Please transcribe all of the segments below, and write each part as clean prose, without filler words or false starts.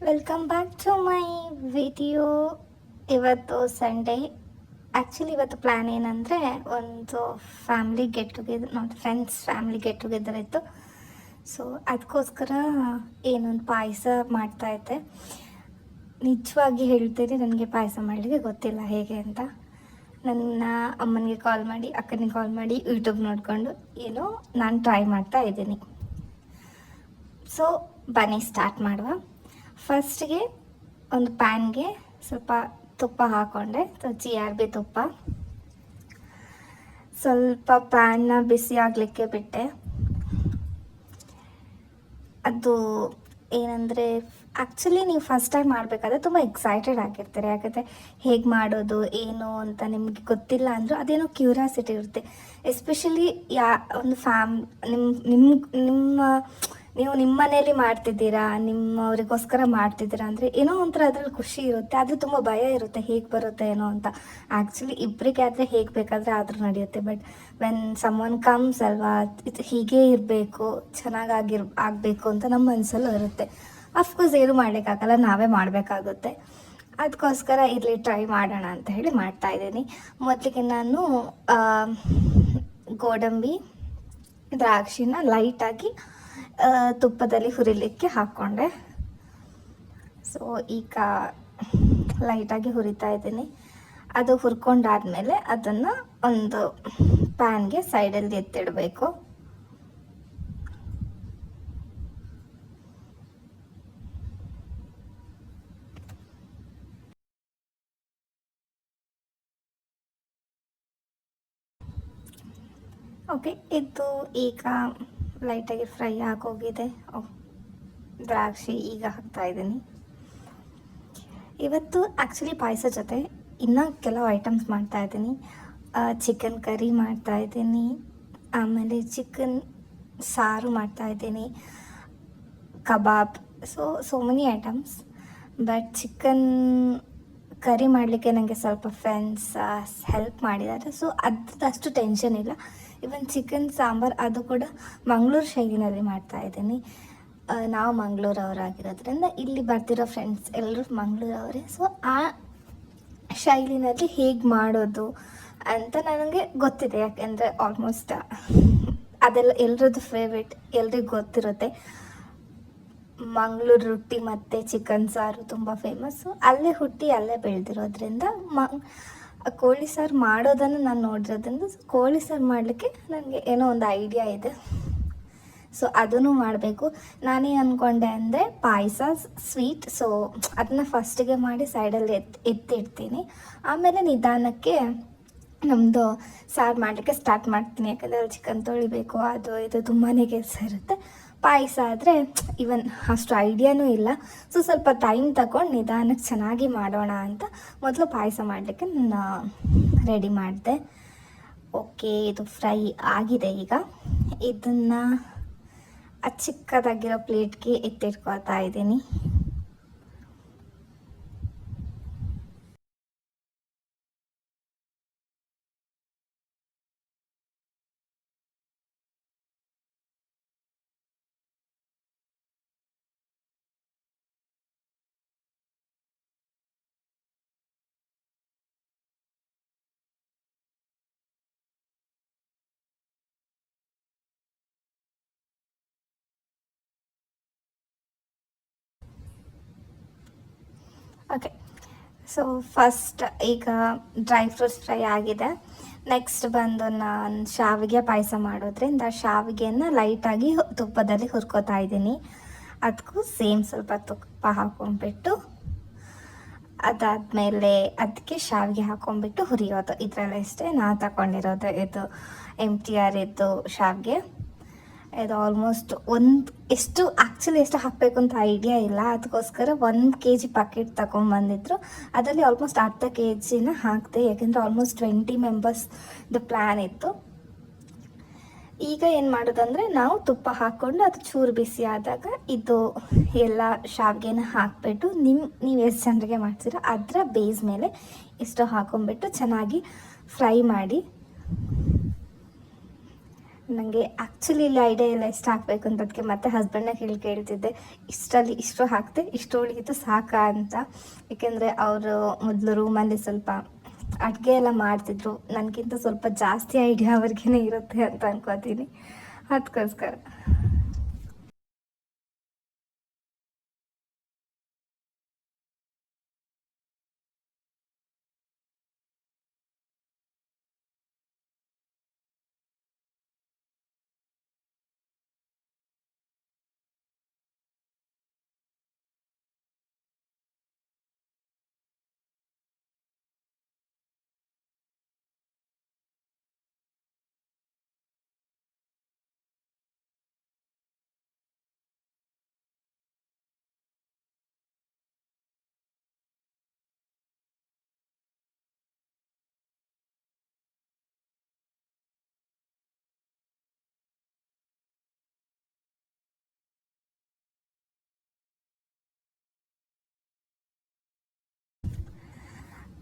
Welcome back to my video. ಇವತ್ತು Sunday. Actually ಇವತ್ತು plan ಏನಂದರೆ ಒಂದು ಫ್ಯಾಮ್ಲಿ ಗೆಟ್ ಟುಗೆದರ್, ನೋಡಿ ಫ್ರೆಂಡ್ಸ್ ಫ್ಯಾಮ್ಲಿ ಗೆಟ್ ಟುಗೆದರ್ ಇತ್ತು. ಸೊ ಅದಕ್ಕೋಸ್ಕರ ಏನೊಂದು ಪಾಯಸ ಮಾಡ್ತಾಯಿದ್ದೆ. ನಿಜವಾಗಿ ಹೇಳ್ತೀರಿ, ನನಗೆ ಪಾಯಸ ಮಾಡಲಿಕ್ಕೆ ಗೊತ್ತಿಲ್ಲ ಹೇಗೆ ಅಂತ. ನನ್ನ ಅಮ್ಮನಿಗೆ ಕಾಲ್ ಮಾಡಿ, ಅಕ್ಕನಿಗೆ ಕಾಲ್ ಮಾಡಿ, ಯೂಟ್ಯೂಬ್ ನೋಡಿಕೊಂಡು ಏನೋ ನಾನು ಟ್ರೈ ಮಾಡ್ತಾ ಇದ್ದೀನಿ. ಸೊ ಬನ್ನಿ ಸ್ಟಾರ್ಟ್ ಮಾಡುವ. ಫಸ್ಟ್ಗೆ ಒಂದು ಪ್ಯಾನ್ಗೆ ಸ್ವಲ್ಪ ತುಪ್ಪ ಹಾಕ್ಕೊಂಡೆ, GRB ತುಪ್ಪ. ಸ್ವಲ್ಪ ಪ್ಯಾನ್ನ ಬಿಸಿ ಆಗಲಿಕ್ಕೆ ಬಿಟ್ಟೆ. ಅದು ಏನಂದರೆ, ಆ್ಯಕ್ಚುಲಿ ನೀವು ಫಸ್ಟ್ ಟೈಮ್ ಮಾಡಬೇಕಾದ್ರೆ ತುಂಬ ಎಕ್ಸೈಟೆಡ್ ಆಗಿರ್ತೀರಿ. ಯಾಕಂದರೆ ಹೇಗೆ ಮಾಡೋದು ಏನು ಅಂತ ನಿಮಗೆ ಗೊತ್ತಿಲ್ಲ ಅಂದರೂ ಅದೇನೋ ಕ್ಯೂರಿಯಾಸಿಟಿ ಇರುತ್ತೆ. ಎಸ್ಪೆಷಲಿ ಒಂದು ನೀವು ನಿಮ್ಮ ಮನೇಲಿ ಮಾಡ್ತಿದ್ದೀರಾ, ನಿಮ್ಮವರಿಗೋಸ್ಕರ ಮಾಡ್ತಿದ್ದೀರಾ ಅಂದರೆ ಏನೋ ಒಂಥರ ಅದ್ರಲ್ಲಿ ಖುಷಿ ಇರುತ್ತೆ. ಆದರೆ ತುಂಬ ಭಯ ಇರುತ್ತೆ, ಹೇಗೆ ಬರುತ್ತೆ ಏನೋ ಅಂತ. ಆ್ಯಕ್ಚುಲಿ ಇಬ್ಬರಿಗೆ ಆದರೆ ಹೇಗೆ ಬೇಕಾದರೆ ಆದರೂ ನಡೆಯುತ್ತೆ. ಬಟ್ ವೆನ್ ಸಮ್ವನ್ ಕಮ್ಸ್ ಅಲ್ವಾ, ಇದು ಹೀಗೆ ಇರಬೇಕು, ಆಗಬೇಕು ಅಂತ ನಮ್ಮ ಮನಸ್ಸಲ್ಲೂ ಇರುತ್ತೆ. ಅಫ್ಕೋರ್ಸ್ ಏನು ಮಾಡೋಕ್ಕಾಗಲ್ಲ, ನಾವೇ ಮಾಡಬೇಕಾಗುತ್ತೆ. ಅದಕ್ಕೋಸ್ಕರ ಇರಲಿ ಟ್ರೈ ಮಾಡೋಣ ಅಂತ ಹೇಳಿ ಮಾಡ್ತಾಯಿದ್ದೀನಿ. ಮೊದಲಿಗೆ ನಾನು ಗೋಡಂಬಿ, ದ್ರಾಕ್ಷಿನ ಲೈಟಾಗಿ ತುಪ್ಪದಲ್ಲಿ ಹುರಿಲಿಕ್ಕೆ ಹಾಕ್ಕೊಂಡೆ. ಸೊ ಈಗ ಲೈಟಾಗಿ ಹುರಿತಾ ಇದ್ದೀನಿ. ಅದು ಹುರ್ಕೊಂಡಾದ್ಮೇಲೆ ಅದನ್ನು ಒಂದು ಪ್ಯಾನ್ಗೆ ಸೈಡಲ್ಲಿ ಎತ್ತಿಡಬೇಕು. ಓಕೆ, ಇದು ಈಗ ಲೈಟಾಗಿ ಫ್ರೈ ಆಗೋಗಿದೆ. ದ್ರಾಕ್ಷಿ ಈಗ ಹಾಕ್ತಾ ಇದ್ದೀನಿ. ಇವತ್ತು ಆ್ಯಕ್ಚುಲಿ ಪಾಯಸ ಜೊತೆ ಇನ್ನೂ ಕೆಲವು ಐಟಮ್ಸ್ ಮಾಡ್ತಾಯಿದ್ದೀನಿ. ಚಿಕನ್ ಕರಿ ಮಾಡ್ತಾಯಿದ್ದೀನಿ, ಆಮೇಲೆ ಚಿಕನ್ ಸಾರು ಮಾಡ್ತಾಯಿದ್ದೀನಿ, ಕಬಾಬ್. So many items. But chicken curry ಮಾಡಲಿಕ್ಕೆ ನನಗೆ ಸ್ವಲ್ಪ ಫ್ರೆಂಡ್ಸ್ ಹೆಲ್ಪ್ ಮಾಡಿದ್ದಾರೆ. ಸೊ ಅಷ್ಟು ಟೆನ್ಷನ್ ಇಲ್ಲ. ಇವನ್ ಚಿಕನ್ ಸಾಂಬಾರು ಅದು ಕೂಡ ಮಂಗಳೂರು ಶೈಲಿನಲ್ಲಿ ಮಾಡ್ತಾಯಿದ್ದೀನಿ. ನಾವು ಮಂಗಳೂರವರಾಗಿರೋದ್ರಿಂದ ಇಲ್ಲಿ ಬರ್ತಿರೋ ಫ್ರೆಂಡ್ಸ್ ಎಲ್ಲರೂ ಮಂಗಳೂರವರೇ. ಸೊ ಆ ಶೈಲಿನಲ್ಲಿ ಹೇಗೆ ಮಾಡೋದು ಅಂತ ನನಗೆ ಗೊತ್ತಿದೆ. ಯಾಕೆಂದರೆ ಆಲ್ಮೋಸ್ಟ್ ಅದೆಲ್ಲ ಎಲ್ರದ್ದು ಫೇವ್ರೇಟ್, ಎಲ್ರಿಗೂ ಗೊತ್ತಿರುತ್ತೆ. ಮಂಗಳೂರು ರೊಟ್ಟಿ ಮತ್ತು ಚಿಕನ್ ಸಾರು ತುಂಬ ಫೇಮಸ್ಸು. ಅಲ್ಲೇ ಹುಟ್ಟಿ ಅಲ್ಲೇ ಬೆಳೆದಿರೋದ್ರಿಂದ ಕೋಳಿ ಸಾರು ಮಾಡೋದನ್ನು ನಾನು ನೋಡಿರೋದ್ರಿಂದ ಕೋಳಿ ಸಾರು ಮಾಡಲಿಕ್ಕೆ ನನಗೆ ಏನೋ ಒಂದು ಐಡಿಯಾ ಇದೆ. ಸೊ ಅದನ್ನು ಮಾಡಬೇಕು. ನಾನೇನು ಅಂದ್ಕೊಂಡೆ ಅಂದರೆ ಪಾಯಸ ಸ್ವೀಟ್. ಸೊ ಅದನ್ನ ಫಸ್ಟಿಗೆ ಮಾಡಿ ಸೈಡಲ್ಲಿ ಎತ್ತಿಡ್ತೀನಿ. ಆಮೇಲೆ ನಿಧಾನಕ್ಕೆ ನಮ್ಮದು ಸಾರು ಮಾಡಲಿಕ್ಕೆ ಸ್ಟಾರ್ಟ್ ಮಾಡ್ತೀನಿ. ಯಾಕಂದರೆ ಚಿಕನ್ ತೊಳಿಬೇಕು, ಅದು ಇದು ತುಂಬಾ ಕೆಲಸ ಇರುತ್ತೆ. ಪಾಯಸ ಆದರೆ ಇವನ್ ಅಷ್ಟು ಐಡಿಯಾನೂ ಇಲ್ಲ. ಸೊ ಸ್ವಲ್ಪ ಟೈಮ್ ತಗೊಂಡು ನಿಧಾನಕ್ಕೆ ಚೆನ್ನಾಗಿ ಮಾಡೋಣ ಅಂತ ಮೊದಲು ಪಾಯಸ ಮಾಡಲಿಕ್ಕೆ ನಾನು ರೆಡಿ ಮಾಡಿದೆ. ಓಕೆ, ಇದು ಫ್ರೈ ಆಗಿದೆ. ಈಗ ಇದನ್ನು ಚಿಕ್ಕದಾಗಿರೋ ಪ್ಲೇಟ್ಗೆ ಎತ್ತಿಟ್ಕೊಳ್ತಾ ಇದ್ದೀನಿ. ಓಕೆ, ಸೊ ಫಸ್ಟ್ ಈಗ ಡ್ರೈ ಫ್ರೂಟ್ಸ್ ಫ್ರೈ ಆಗಿದೆ. ನೆಕ್ಸ್ಟ್ ಬಂದು ನಾನು ಶಾವಿಗೆ ಪಾಯಸ ಮಾಡೋದ್ರಿಂದ ಶಾವಿಗೆಯನ್ನು ಲೈಟಾಗಿ ತುಪ್ಪದಲ್ಲಿ ಹುರ್ಕೋತಾ ಇದ್ದೀನಿ. ಅದಕ್ಕೂ ಸೇಮ್ ಸ್ವಲ್ಪ ತುಪ್ಪ ಹಾಕ್ಕೊಂಡ್ಬಿಟ್ಟು ಅದಾದಮೇಲೆ ಅದಕ್ಕೆ ಶಾವಿಗೆ ಹಾಕ್ಕೊಂಡ್ಬಿಟ್ಟು ಹುರಿಯೋದು. ಇದರಲ್ಲೇ ಅಷ್ಟೇ ನಾನು ತಗೊಂಡಿರೋದು. ಇದು MTR ಇದ್ದು ಶಾವಿಗೆ. ಇದು ಆಲ್ಮೋಸ್ಟ್ ಎಷ್ಟು ಹಾಕಬೇಕು ಅಂತ ಐಡಿಯಾ ಇಲ್ಲ. ಅದಕ್ಕೋಸ್ಕರ 1 kg ಪ್ಯಾಕೆಟ್ ತಗೊಂಬಂದಿದ್ರು. ಅದರಲ್ಲಿ ಆಲ್ಮೋಸ್ಟ್ ಅರ್ಧ kgನ ಹಾಕಿದೆ. ಯಾಕೆಂದರೆ ಆಲ್ಮೋಸ್ಟ್ 20 ಮೆಂಬರ್ಸ್ದು ಪ್ಲ್ಯಾನ್ ಇತ್ತು. ಈಗ ಏನು ಮಾಡೋದಂದರೆ, ನಾವು ತುಪ್ಪ ಹಾಕ್ಕೊಂಡು ಅದು ಚೂರು ಬಿಸಿ ಆದಾಗ ಇದು ಎಲ್ಲ ಶಾವಿಗೆನ ಹಾಕಿಬಿಟ್ಟು ನೀವು ಎಷ್ಟು ಜನರಿಗೆ ಮಾಡ್ತೀರ ಅದರ ಬೇಸ್ ಮೇಲೆ ಇಷ್ಟು ಹಾಕ್ಕೊಂಬಿಟ್ಟು ಚೆನ್ನಾಗಿ ಫ್ರೈ ಮಾಡಿ ನನಗೆ ಆ್ಯಕ್ಚುಲಿ ಇಲ್ಲಿ ಐಡಿಯಾ ಇಲ್ಲ ಎಷ್ಟು ಹಾಕಬೇಕು ಅಂತ. ಅದಕ್ಕೆ ಮತ್ತೆ ಹಸ್ಬೆಂಡ್ನ ಕೇಳ್ತಿದ್ದೆ, ಇಷ್ಟರಲ್ಲಿ ಇಷ್ಟು ಹಾಕ್ತೆ, ಇಷ್ಟು ಉಳಿಯಿತು ಸಾಕಾ ಅಂತ. ಏಕೆಂದರೆ ಅವರು ಮೊದಲು ರೂಮಲ್ಲಿ ಸ್ವಲ್ಪ ಅಡುಗೆ ಎಲ್ಲ ಮಾಡ್ತಿದ್ರು, ನನಗಿಂತ ಸ್ವಲ್ಪ ಜಾಸ್ತಿ ಐಡಿಯಾ ಅವ್ರಿಗೇ ಇರುತ್ತೆ ಅಂತ ಅನ್ಕೋತೀನಿ. ಅದಕ್ಕೋಸ್ಕರ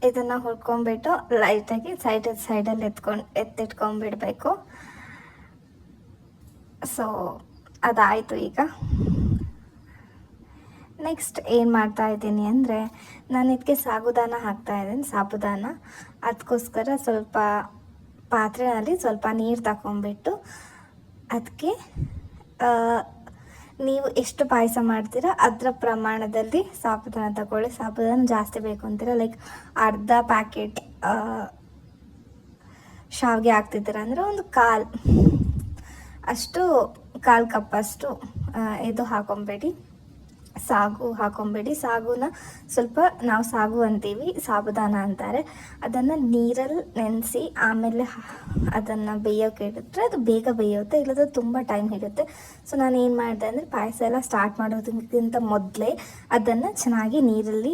ಇದನ್ನು ಹುಡ್ಕೊಂಬಿಟ್ಟು ಲೈಟಾಗಿ ಸೈಡಲ್ಲಿ ಎತ್ತಿಟ್ಕೊಂಡ್ಬಿಡ್ಬೇಕು. ಸೊ ಅದಾಯಿತು. ಈಗ ನೆಕ್ಸ್ಟ್ ಏನು ಮಾಡ್ತಾ ಇದ್ದೀನಿ ಅಂದರೆ, ನಾನು ಇದಕ್ಕೆ ಸಾಬುದಾನ ಹಾಕ್ತಾಯಿದ್ದೀನಿ. ಸಾಬುದಾನ ಅದಕ್ಕೋಸ್ಕರ ಸ್ವಲ್ಪ ಪಾತ್ರೆಯಲ್ಲಿ ಸ್ವಲ್ಪ ನೀರು ತಗೊಂಬಿಟ್ಟು ಅದಕ್ಕೆ ನೀವು ಎಷ್ಟು ಪಾಯಸ ಮಾಡ್ತೀರಾ ಅದರ ಪ್ರಮಾಣದಲ್ಲಿ ಸಾಬುದಾನ ತಗೊಳ್ಳಿ. ಸಾಬುದಾನ ಜಾಸ್ತಿ ಬೇಕು ಅಂತೀರ, ಲೈಕ್ ಅರ್ಧ ಪ್ಯಾಕೆಟ್ ಶಾವಿಗೆ ಹಾಕ್ತಿದ್ದೀರ ಅಂದರೆ ಒಂದು ಕಾಲು ಕಪ್ಪಷ್ಟು ಇದು ಹಾಕೊಂಬೇಡಿ, ಸಾಗು ಹಾಕೊಂಬೇಡಿ. ಸಾಗುನ ಸ್ವಲ್ಪ, ನಾವು ಸಾಗು ಅಂತೀವಿ, ಸಾಬುದಾನ ಅಂತಾರೆ. ಅದನ್ನು ನೀರಲ್ಲಿ ನೆನೆಸಿ ಆಮೇಲೆ ಅದನ್ನು ಬೇಯೋಕೆ ಇಡಿದ್ರೆ ಅದು ಬೇಗ ಬೇಯುತ್ತೆ, ಇಲ್ಲದ್ರೆ ತುಂಬ ಟೈಮ್ ಹಿಡಿಯುತ್ತೆ. ಸೊ ನಾನು ಏನು ಮಾಡಿದೆ ಅಂದರೆ, ಪಾಯಸ ಎಲ್ಲ ಸ್ಟಾರ್ಟ್ ಮಾಡೋದಕ್ಕಿಂತ ಮೊದಲೇ ಅದನ್ನು ಚೆನ್ನಾಗಿ ನೀರಲ್ಲಿ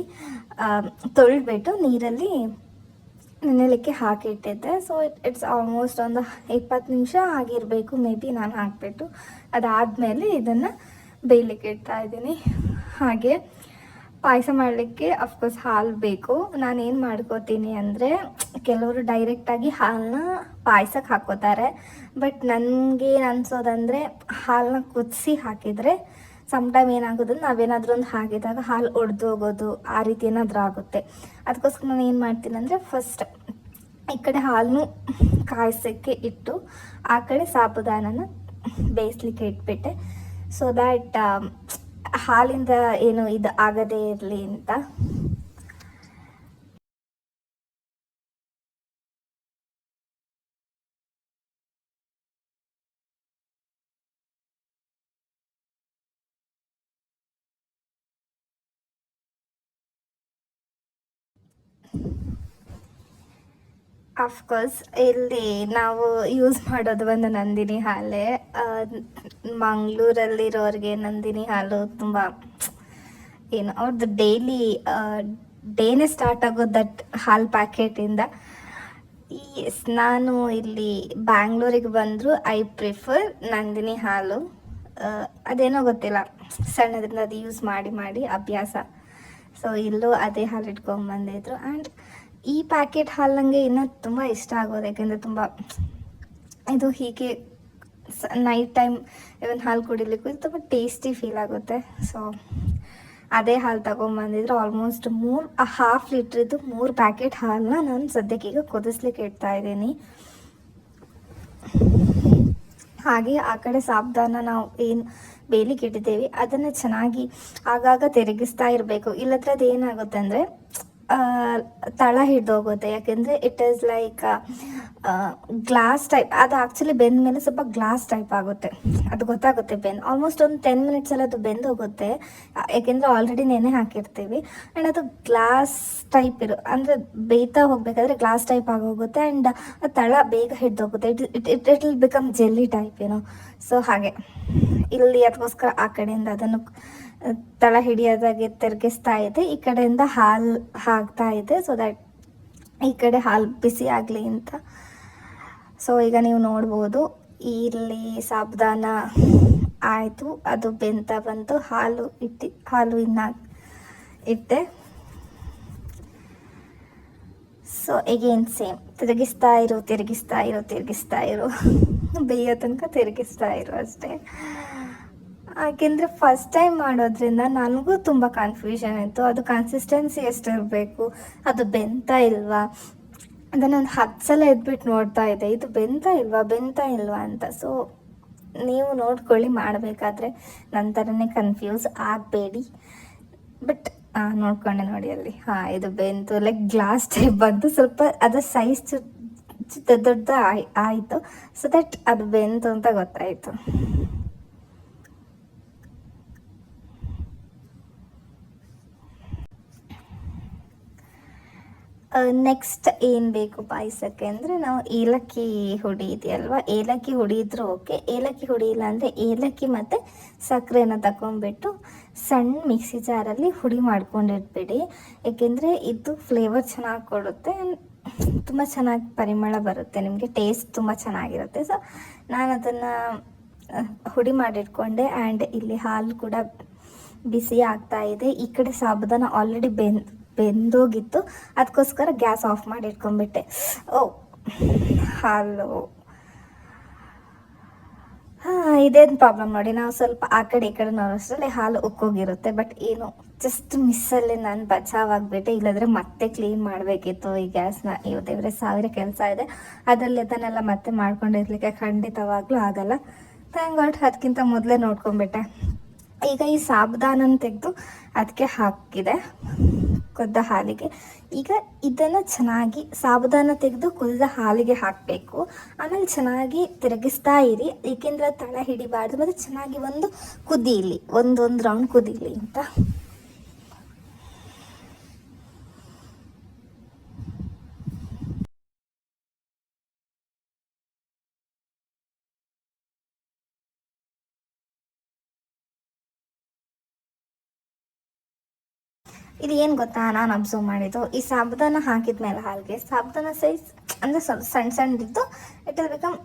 ತೊಳೆದ್ಬಿಟ್ಟು ನೀರಲ್ಲಿ ನೆನೆಲಿಕ್ಕೆ ಹಾಕಿಟ್ಟಿದ್ದೆ. ಸೊ ಇಟ್ಸ್ ಆಲ್ಮೋಸ್ಟ್ ಒಂದು 20 ನಿಮಿಷ ಆಗಿರಬೇಕು ಮೇ ಬಿ ನಾನು ಹಾಕಿಬಿಟ್ಟು. ಅದಾದಮೇಲೆ ಇದನ್ನು ಬೇಯಲಿಕ್ಕೆ ಇಡ್ತಾ ಇದ್ದೀನಿ. ಹಾಗೆ ಪಾಯಸ ಮಾಡಲಿಕ್ಕೆ ಅಫ್ಕೋರ್ಸ್ ಹಾಲು ಬೇಕು. ನಾನೇನು ಮಾಡ್ಕೋತೀನಿ ಅಂದರೆ, ಕೆಲವರು ಡೈರೆಕ್ಟಾಗಿ ಹಾಲನ್ನ ಪಾಯಸಕ್ಕೆ ಹಾಕೋತಾರೆ, ಬಟ್ ನನಗೇನು ಅನಿಸೋದಂದರೆ ಹಾಲನ್ನ ಕುದಿಸಿ ಹಾಕಿದರೆ ಸಮ್ಟೈಮ್ ಏನಾಗೋದು, ನಾವೇನಾದರೂ ಒಂದು ಹಾಕಿದಾಗ ಹಾಲು ಒಡೆದೋಗೋದು ಆ ರೀತಿ ಏನಾದರೂ ಆಗುತ್ತೆ. ಅದಕ್ಕೋಸ್ಕರ ನಾನು ಏನು ಮಾಡ್ತೀನಿ ಅಂದರೆ, ಫಸ್ಟ್ ಈ ಕಡೆ ಹಾಲನ್ನು ಕಾಯಿಸೋಕ್ಕೆ ಇಟ್ಟು ಆ ಕಡೆ ಸಾಬುದಾನನ ಬೇಯಿಸ್ಲಿಕ್ಕೆ ಇಟ್ಬಿಟ್ಟೆ. ಸೊ ದ್ಯಾಟ್ ಹಾಲಿಂದ ಏನು ಇದು ಆಗದೇ ಇರಲಿ ಅಂತ. ಅಫ್ಕೋರ್ಸ್ ಇಲ್ಲಿ ನಾವು ಯೂಸ್ ಮಾಡೋದು ಒಂದು ನಂದಿನಿ ಹಾಲೇ. ಮಂಗಳೂರಲ್ಲಿರೋರಿಗೆ ನಂದಿನಿ ಹಾಲು ತುಂಬ ಏನು, ಅವ್ರದ್ದು ಡೇನೇ ಸ್ಟಾರ್ಟ್ ಆಗೋದು ದಟ್ ಹಾಲು ಪ್ಯಾಕೆಟಿಂದ. ಎಸ್, ನಾನು ಇಲ್ಲಿ ಬ್ಯಾಂಗ್ಳೂರಿಗೆ ಬಂದರೂ ಐ ಪ್ರಿಫರ್ ನಂದಿನಿ ಹಾಲು. ಅದೇನೋ ಗೊತ್ತಿಲ್ಲ, ಸಣ್ಣದ್ರಿಂದ ಅದು ಯೂಸ್ ಮಾಡಿ ಮಾಡಿ ಅಭ್ಯಾಸ. ಸೊ ಇಲ್ಲೂ ಅದೇ ಹಾಲು ಇಟ್ಕೊಂಡ್ಬಂದಿದ್ರು. ಆ್ಯಂಡ್ ಈ ಪ್ಯಾಕೆಟ್ ಹಾಲು ನನಗೆ ಇನ್ನೂ ತುಂಬ ಇಷ್ಟ ಆಗೋದು, ಯಾಕೆಂದರೆ ತುಂಬ ಇದು ಹೀಗೆ ನೈಟ್ ಟೈಮ್ ಇವನ್ ಹಾಲು ಕುಡಿಲಿಕ್ಕೂ ತುಂಬ ಟೇಸ್ಟಿ ಫೀಲ್ ಆಗುತ್ತೆ. ಸೊ ಅದೇ ಹಾಲು ತಗೊಂಬಂದಿದ್ರು. ಆಲ್ಮೋಸ್ಟ್ 1/2 ಲೀಟ್ರಿದ್ದು 3 ಪ್ಯಾಕೆಟ್ ಹಾಲನ್ನ ನಾನು ಸದ್ಯಕ್ಕೀಗ ಕುದಿಸ್ಲಿಕ್ಕೆ ಇಡ್ತಾ ಇದ್ದೀನಿ. ಹಾಗೆ ಆ ಕಡೆ ಸಾಬುದಾನ ನಾವು ಏನು ಬೇಯಲಿಕ್ಕೆ ಇಟ್ಟಿದ್ದೇವೆ ಅದನ್ನು ಚೆನ್ನಾಗಿ ಆಗಾಗ ತಿರುಗಿಸ್ತಾ ಇರಬೇಕು, ಇಲ್ಲದ್ರೆ ಅದು ಏನಾಗುತ್ತೆ ಅಂದರೆ ತಳ ಹಿಡಿದೋಗುತ್ತೆ. ಯಾಕೆಂದರೆ it is like glass type. ಅದು ಆ್ಯಕ್ಚುಲಿ ಬೆಂದ ಮೇಲೆ ಸ್ವಲ್ಪ ಗ್ಲಾಸ್ ಟೈಪ್ ಆಗುತ್ತೆ, ಅದು ಗೊತ್ತಾಗುತ್ತೆ ಆಲ್ಮೋಸ್ಟ್ ಒಂದು 10 ಮಿನಿಟ್ಸಲ್ಲಿ ಅದು ಬೆಂದೋಗುತ್ತೆ, ಯಾಕೆಂದರೆ ಆಲ್ರೆಡಿ ನೆನೆ ಹಾಕಿರ್ತೀವಿ. ಆ್ಯಂಡ್ ಅದು ಗ್ಲಾಸ್ ಟೈಪ್ ಅಂದರೆ ಬೇಯ್ತಾ ಹೋಗಬೇಕಾದ್ರೆ ಗ್ಲಾಸ್ ಟೈಪ್ ಆಗೋಗುತ್ತೆ. ಆ್ಯಂಡ್ ತಳ ಬೇಗ ಹಿಡಿದೋಗುತ್ತೆ. It will become jelly type ಏನೋ. ಸೊ ಹಾಗೆ ಇಲ್ಲಿ ಅದಕ್ಕೋಸ್ಕರ ಆ ಕಡೆಯಿಂದ ಅದನ್ನು ತಳ ಹಿಡಿಯೋದಾಗೆ ತಿರುಗಿಸ್ತಾ ಇದೆ, ಈ ಕಡೆಯಿಂದ ಹಾಲು ಹಾಕ್ತಾ ಇದೆ. ಸೊ ದ್ಯಾಟ್ ಈ ಕಡೆ ಹಾಲು ಬಿಸಿ ಆಗಲಿ ಅಂತ. ಸೊ ಈಗ ನೀವು ನೋಡ್ಬೋದು, ಇಲ್ಲಿ ಸಾಬುದಾನ ಆಯಿತು, ಅದು ಬೆಂತ ಬಂತು. ಹಾಲು ಇನ್ನು ಇಟ್ಟೆ. ಸೊ ಎಗೇನ್ ಸೇಮ್, ತಿರುಗಿಸ್ತಾ ಇರು. ಬೇಯೋ ತನಕ ತಿರುಗಿಸ್ತಾ ಇರು ಅಷ್ಟೇ. ಯಾಕೆಂದರೆ ಫಸ್ಟ್ ಟೈಮ್ ಮಾಡೋದ್ರಿಂದ ನನಗೂ ತುಂಬ ಕನ್ಫ್ಯೂಷನ್ ಇತ್ತು, ಅದು ಕನ್ಸಿಸ್ಟೆನ್ಸಿ ಎಷ್ಟಿರಬೇಕು, ಅದು ಬೆಂತಾ ಇಲ್ವಾ, ಅದನ್ನೊಂದು 10 ಸಲ ಎದ್ಬಿಟ್ಟು ನೋಡ್ತಾ ಇದ್ದೆ, ಇದು ಬೆಂತಾ ಇಲ್ವಾ ಅಂತ. ಸೊ ನೀವು ನೋಡ್ಕೊಳ್ಳಿ ಮಾಡಬೇಕಾದ್ರೆ, ನನ್ನ ಥರನೇ ಕನ್ಫ್ಯೂಸ್ ಆಗಬೇಡಿ. ಬಟ್ ನೋಡ್ಕೊಂಡೆ ನೋಡಿ ಅಲ್ಲಿ, ಇದು ಬೆಂತು, ಲೈಕ್ ಗ್ಲಾಸ್ ಟೈಪ್ ಬಂತು, ಸ್ವಲ್ಪ ಅದರ ಸೈಜ್ ದೊಡ್ಡ ಆಯಿತು. ಸೊ ದಟ್ ಅದು ಬೆಂತು ಅಂತ ಗೊತ್ತಾಯಿತು. ನೆಕ್ಸ್ಟ್ ಏನು ಬೇಕು ಪಾಯಸಕ್ಕೆ ಅಂದರೆ, ನಾವು ಏಲಕ್ಕಿ ಹುಡಿ ಇದೆಯಲ್ವ, ಏಲಕ್ಕಿ ಹುಡಿ ಇದ್ರೂ ಓಕೆ, ಏಲಕ್ಕಿ ಹುಡಿ ಇಲ್ಲ ಅಂದರೆ ಏಲಕ್ಕಿ ಮತ್ತು ಸಕ್ಕರೆನ ತಗೊಂಡ್ಬಿಟ್ಟು ಸಣ್ಣ ಮಿಕ್ಸಿ ಜಾರಲ್ಲಿ ಹುಡಿ ಮಾಡ್ಕೊಂಡಿಟ್ಬಿಡಿ. ಏಕೆಂದರೆ ಇದು ಫ್ಲೇವರ್ ಚೆನ್ನಾಗಿ ಕೊಡುತ್ತೆ, ತುಂಬ ಚೆನ್ನಾಗಿ ಪರಿಮಳ ಬರುತ್ತೆ, ನಿಮಗೆ ಟೇಸ್ಟ್ ತುಂಬ ಚೆನ್ನಾಗಿರುತ್ತೆ. ಸೊ ನಾನು ಅದನ್ನು ಹುಡಿ ಮಾಡಿಟ್ಕೊಂಡೆ. ಆ್ಯಂಡ್ ಇಲ್ಲಿ ಹಾಲು ಕೂಡ ಬಿಸಿ ಆಗ್ತಾ ಇದೆ. ಈ ಕಡೆ ಸಾಬುದಾನ ಆಲ್ರೆಡಿ ಬೆಂದೋಗಿತ್ತು, ಅದಕ್ಕೋಸ್ಕರ ಗ್ಯಾಸ್ ಆಫ್ ಮಾಡಿ ಇಟ್ಕೊಂಡ್ಬಿಟ್ಟೆ. ಹಾಲು ಇದೇನು ಪ್ರಾಬ್ಲಮ್ ನೋಡಿ, ನಾವು ಸ್ವಲ್ಪ ಆ ಕಡೆ ಈ ಕಡೆ ನೋಡೋಷ್ಟರಲ್ಲಿ ಹಾಲು ಉಕ್ಕೋಗಿರುತ್ತೆ. ಬಟ್ ಏನು ಜಸ್ಟ್ ಮಿಸ್ಸಲ್ಲಿ ನಾನು ಬಚಾವಾಗ್ಬಿಟ್ಟೆ, ಇಲ್ಲಾಂದರೆ ಮತ್ತೆ ಕ್ಲೀನ್ ಮಾಡಬೇಕಿತ್ತು ಈ ಗ್ಯಾಸ್ನ. ದೇವ್ರೆ, 1000 ಕೆಲಸ ಇದೆ, ಅದರಲ್ಲಿ ಅದನ್ನೆಲ್ಲ ಮತ್ತೆ ಮಾಡ್ಕೊಂಡಿರ್ಲಿಕ್ಕೆ ಖಂಡಿತವಾಗ್ಲೂ ಆಗಲ್ಲ. ಥ್ಯಾಂಕ್ ಗಾಡ್ ಅದಕ್ಕಿಂತ ಮೊದಲೇ ನೋಡ್ಕೊಂಡ್ಬಿಟ್ಟೆ. ಈಗ ಈ ಸಾಬುದಾನನ ತೆಗೆದು ಅದಕ್ಕೆ ಹಾಕಿದೆ, ಕುದ್ದ ಹಾಲಿಗೆ. ಈಗ ಇದನ್ನು ಚೆನ್ನಾಗಿ ಸಾಬುದಾನ ತೆಗೆದು ಕುದಿದ ಹಾಲಿಗೆ ಹಾಕಬೇಕು. ಆಮೇಲೆ ಚೆನ್ನಾಗಿ ತಿರುಗಿಸ್ತಾ ಇರಿ, ಏಕೆಂದರೆ ತಳ ಹಿಡಿಬಾರ್ದು, ಮತ್ತು ಚೆನ್ನಾಗಿ ಒಂದು ಕುದೀಲಿ, ಒಂದು ರೌಂಡ್ ಕುದೀಲಿ ಅಂತ. ಇದು ಏನು ಗೊತ್ತಾ, ನಾನು ಅಬ್ಸರ್ವ್ ಮಾಡಿದ್ದು, ಈ ಸಾಬುದಾನ ಹಾಕಿದ ಮೇಲೆ ಹಾಲಿಗೆ ಸಾಬುದಾನ ಸೈಜ್ ಅಂದರೆ ಸ್ವಲ್ಪ ಸಣ್ಣದಿದ್ದು, ಇಟ್ ವಿಲ್ ಬಿಕಮ್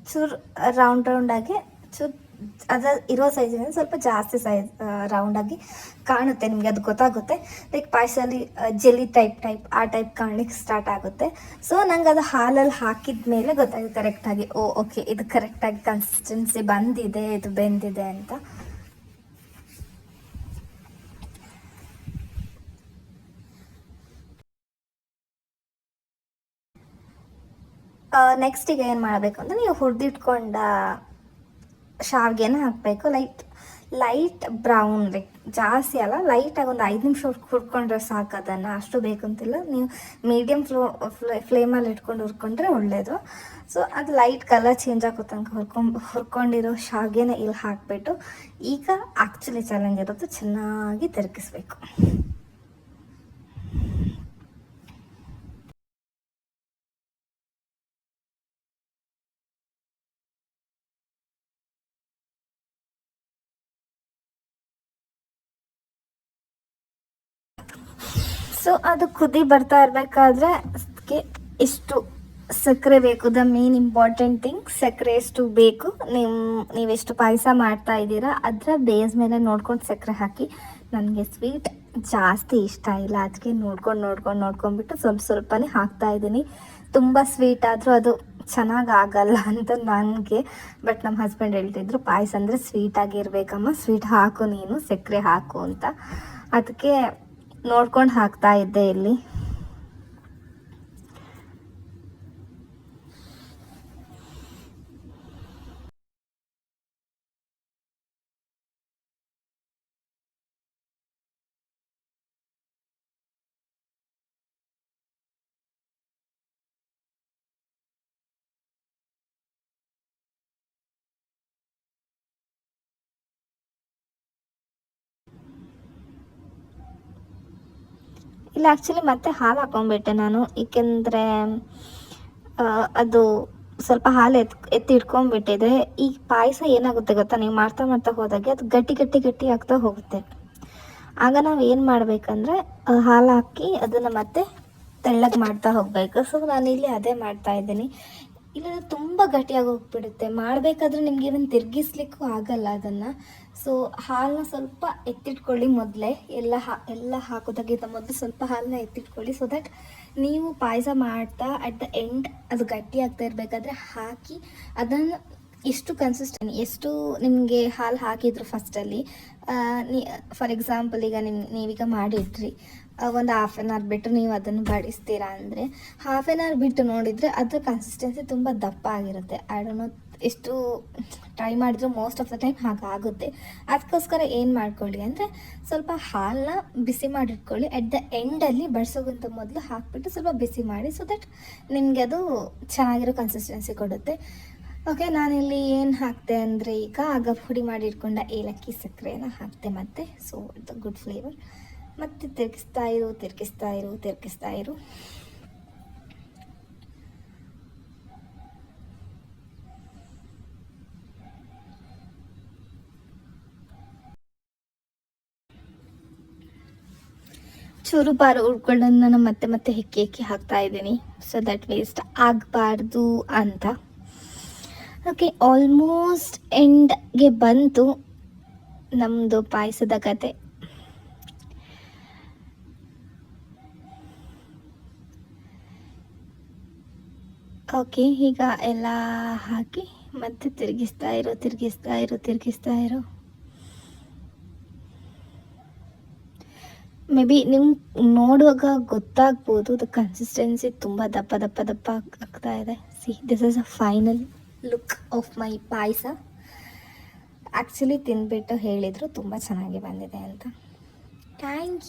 ಚೂರು ರೌಂಡಾಗಿ ಚೂರು ಅದು ಇರೋ ಸೈಜಿನಿಂದ ಸ್ವಲ್ಪ ಜಾಸ್ತಿ ಸೈಜ್ ರೌಂಡಾಗಿ ಕಾಣುತ್ತೆ, ನಿಮಗೆ ಅದು ಗೊತ್ತಾಗುತ್ತೆ. ಲೈಕ್ ಪಾಯಸಲ್ಲಿ ಜೆಲ್ಲಿ ಟೈಪ್ ಆ ಟೈಪ್ ಕಾಣಲಿಕ್ಕೆ ಸ್ಟಾರ್ಟ್ ಆಗುತ್ತೆ. ಸೊ ನಂಗೆ ಅದು ಹಾಲಲ್ಲಿ ಹಾಕಿದ ಮೇಲೆ ಗೊತ್ತಾಗುತ್ತೆ ಕರೆಕ್ಟಾಗಿ, ಓಕೆ ಇದು ಕರೆಕ್ಟಾಗಿ ಕನ್ಸಿಸ್ಟೆನ್ಸಿ ಬಂದಿದೆ, ಇದು ಬೆಂದಿದೆ ಅಂತ. ನೆಕ್ಸ್ಟಿಗೆ ಏನು ಮಾಡಬೇಕು ಅಂದರೆ, ನೀವು ಹುರಿದಿಟ್ಕೊಂಡ ಶಾವಿಗೆನ ಹಾಕಬೇಕು. ಲೈಟ್ ಬ್ರೌನ್, ಲೈಕ್ ಜಾಸ್ತಿ ಅಲ್ಲ, ಲೈಟಾಗಿ ಒಂದು 5 ನಿಮಿಷ ಹುರ್ಕೊಂಡ್ರೆ ಸಾಕು. ಅದನ್ನು ಅಷ್ಟು ಬೇಕಂತಿಲ್ಲ, ನೀವು ಮೀಡಿಯಮ್ ಫ್ಲೇಮಲ್ಲಿ ಇಟ್ಕೊಂಡು ಹುರ್ಕೊಂಡ್ರೆ ಒಳ್ಳೆಯದು. ಸೊ ಅದು ಲೈಟ್ ಕಲರ್ ಚೇಂಜ್ ಆಗೋ ತನಕ ಹುರ್ಕೊಂಡಿರೋ ಶಾವಿಗೆನ ಇಲ್ಲಿ ಹಾಕಿಬಿಟ್ಟು, ಈಗ ಆ್ಯಕ್ಚುಲಿ ಚಾಲೆಂಜ್ ಇರುತ್ತೆ, ಚೆನ್ನಾಗಿ ತಿರುಗಿಸ್ಬೇಕು. ಸೊ ಅದು ಕುದಿ ಬರ್ತಾ ಇರಬೇಕಾದ್ರೆ ಅದಕ್ಕೆ ಎಷ್ಟು ಸಕ್ಕರೆ ಬೇಕು, ದ ಮೇನ್ ಇಂಪಾರ್ಟೆಂಟ್ ಥಿಂಗ್, ಸಕ್ಕರೆ ಎಷ್ಟು ಬೇಕು, ನೀವೆಷ್ಟು ಪಾಯಸ ಮಾಡ್ತಾ ಇದ್ದೀರಾ ಅದರ ಬೇಸ್ ಮೇಲೆ ನೋಡ್ಕೊಂಡು ಸಕ್ಕರೆ ಹಾಕಿ. ನನಗೆ ಸ್ವೀಟ್ ಜಾಸ್ತಿ ಇಷ್ಟ ಇಲ್ಲ, ಅದಕ್ಕೆ ನೋಡ್ಕೊಂಡ್ಬಿಟ್ಟು ಸ್ವಲ್ಪನೇ ಹಾಕ್ತಾ ಇದ್ದೀನಿ. ತುಂಬ ಸ್ವೀಟ್ ಆದರೂ ಅದು ಚೆನ್ನಾಗಿ ಆಗಲ್ಲ ಅಂತ ನನಗೆ. ಬಟ್ ನಮ್ಮ ಹಸ್ಬೆಂಡ್ ಹೇಳ್ತಿದ್ರು, ಪಾಯಸ ಅಂದರೆ ಸ್ವೀಟಾಗಿರ್ಬೇಕಮ್ಮ, ಸ್ವೀಟ್ ಹಾಕು ನೀನು, ಸಕ್ಕರೆ ಹಾಕು ಅಂತ. ಅದಕ್ಕೆ ನೋಡ್ಕೊಂಡು ಹಾಕ್ತಾ ಇದ್ದೆ ಇಲ್ಲಿ. ಇಲ್ಲ, ಆ್ಯಕ್ಚುಲಿ ಮತ್ತೆ ಹಾಲು ಹಾಕೊಂಡ್ಬಿಟ್ಟೆ ನಾನು, ಏಕೆಂದರೆ ಅದು ಸ್ವಲ್ಪ ಹಾಲು ಎತ್ತಿ ಇಟ್ಕೊಂಡ್ಬಿಟ್ಟಿದೆ. ಈ ಪಾಯಸ ಏನಾಗುತ್ತೆ ಗೊತ್ತಾ, ನೀವು ಮಾಡ್ತಾ ಹೋದಾಗೆ ಅದು ಗಟ್ಟಿ ಆಗ್ತಾ ಹೋಗುತ್ತೆ. ಆಗ ನಾವು ಏನು ಮಾಡಬೇಕಂದ್ರೆ, ಹಾಲು ಹಾಕಿ ಅದನ್ನು ಮತ್ತೆ ತೆಳ್ಳಗೆ ಮಾಡ್ತಾ ಹೋಗಬೇಕು. ಸೊ ನಾನಿಲ್ಲಿ ಅದೇ ಮಾಡ್ತಾ ಇದ್ದೀನಿ. ಇಲ್ಲ ತುಂಬ ಗಟ್ಟಿಯಾಗಿ ಹೋಗ್ಬಿಡುತ್ತೆ, ಮಾಡಬೇಕಾದ್ರೆ ನಿಮ್ಗೆ ಇವನ್ ತಿರ್ಗಿಸ್ಲಿಕ್ಕೂ ಆಗಲ್ಲ ಅದನ್ನು. ಸೊ ಹಾಲನ್ನ ಸ್ವಲ್ಪ ಎತ್ತಿಟ್ಕೊಳ್ಳಿ ಮೊದಲೇ, ಎಲ್ಲ ಹಾಕೋದಾಗಿಂತ ಮೊದಲು ಸ್ವಲ್ಪ ಹಾಲನ್ನ ಎತ್ತಿಟ್ಕೊಳ್ಳಿ. ಸೊ ದಟ್ ನೀವು ಪಾಯಸ ಮಾಡ್ತಾ ಅಟ್ ದ ಎಂಡ್ ಅದು ಗಟ್ಟಿ ಆಗ್ತಾ ಇರಬೇಕಾದ್ರೆ ಹಾಕಿ ಅದನ್ನು ಎಷ್ಟು ಕನ್ಸಿಸ್ಟೆಂಟ್, ಎಷ್ಟು ನಿಮಗೆ ಹಾಲು ಹಾಕಿದ್ರು ಫಸ್ಟಲ್ಲಿ, ಫಾರ್ ಎಕ್ಸಾಂಪಲ್ ಈಗ ನೀವೀಗ ಮಾಡಿಟ್ರಿ, ಒಂದು ಹಾಫ್ ಆನ್ ಅವರ್ ಬಿಟ್ಟು ನೀವು ಅದನ್ನು ಬಡಿಸ್ತೀರಾ ಅಂದರೆ ಹಾಫ್ ಆನ್ ಅವರ್ ಬಿಟ್ಟು ನೋಡಿದರೆ ಅದರ ಕನ್ಸಿಸ್ಟೆನ್ಸಿ ತುಂಬ ದಪ್ಪ ಆಗಿರುತ್ತೆ. ಐ ಡೋಂಟ್ ನೋ, ಎಷ್ಟು ಟ್ರೈ ಮಾಡಿದ್ರು ಮೋಸ್ಟ್ ಆಫ್ ದ ಟೈಮ್ ಹಾಗಾಗುತ್ತೆ. ಅದಕ್ಕೋಸ್ಕರ ಏನು ಮಾಡ್ಕೊಳ್ಳಿ ಅಂದರೆ ಸ್ವಲ್ಪ ಹಾಲನ್ನ ಬಿಸಿ ಮಾಡಿಟ್ಕೊಳ್ಳಿ. ಎಟ್ ದ ಎಂಡಲ್ಲಿ ಬಡಿಸೋಕ್ಕಿಂತ ಮೊದಲು ಹಾಕಿಬಿಟ್ಟು ಸ್ವಲ್ಪ ಬಿಸಿ ಮಾಡಿ, ಸೊ ದಟ್ ನಿಮಗೆ ಅದು ಚೆನ್ನಾಗಿರೋ ಕನ್ಸಿಸ್ಟೆನ್ಸಿ ಕೊಡುತ್ತೆ. ಓಕೆ, ನಾನಿಲ್ಲಿ ಏನು ಹಾಕ್ತೆ ಅಂದರೆ ಈಗ ಆಗ ಪುಡಿ ಮಾಡಿ ಇಟ್ಕೊಂಡ ಏಲಕ್ಕಿ ಸಕ್ಕರೆನ ಹಾಕ್ತೆ ಮತ್ತೆ. So it's a good flavour. ಮತ್ತು ತಿರ್ಗಿಸ್ತಾ ಇರು. ಚೂರು ಪಾರು ಉಳ್ಕೊಳ್ಳೋದನ್ನ ನಾನು ಮತ್ತೆ ಹೆಕ್ಕಿ ಹಾಕ್ತಾ ಇದ್ದೀನಿ, ಸೊ ದಟ್ ವೇಸ್ಟ್ ಆಗಬಾರ್ದು ಅಂತ. ಓಕೆ, ಆಲ್ಮೋಸ್ಟ್ ಎಂಡ್ಗೆ ಬಂತು ನಮ್ಮದು ಪಾಯಸದ ಕತೆ. ಓಕೆ, ಈಗ ಎಲ್ಲ ಹಾಕಿ ಮತ್ತೆ ತಿರುಗಿಸ್ತಾ ಇರು. ಮೇ ಬಿ ನಿಮ್ಗೆ ನೋಡುವಾಗ ಗೊತ್ತಾಗ್ಬೋದು, ದ ಕನ್ಸಿಸ್ಟೆನ್ಸಿ ತುಂಬ ದಪ್ಪ ಆಗ್ತಾ ಇದೆ. See, this is a final look of my ಪಾಯಸ. ಆ್ಯಕ್ಚುಲಿ ತಿಂದ್ಬಿಟ್ಟು ಹೇಳಿದರು ತುಂಬ ಚೆನ್ನಾಗಿ ಬಂದಿದೆ ಅಂತ. Thank you.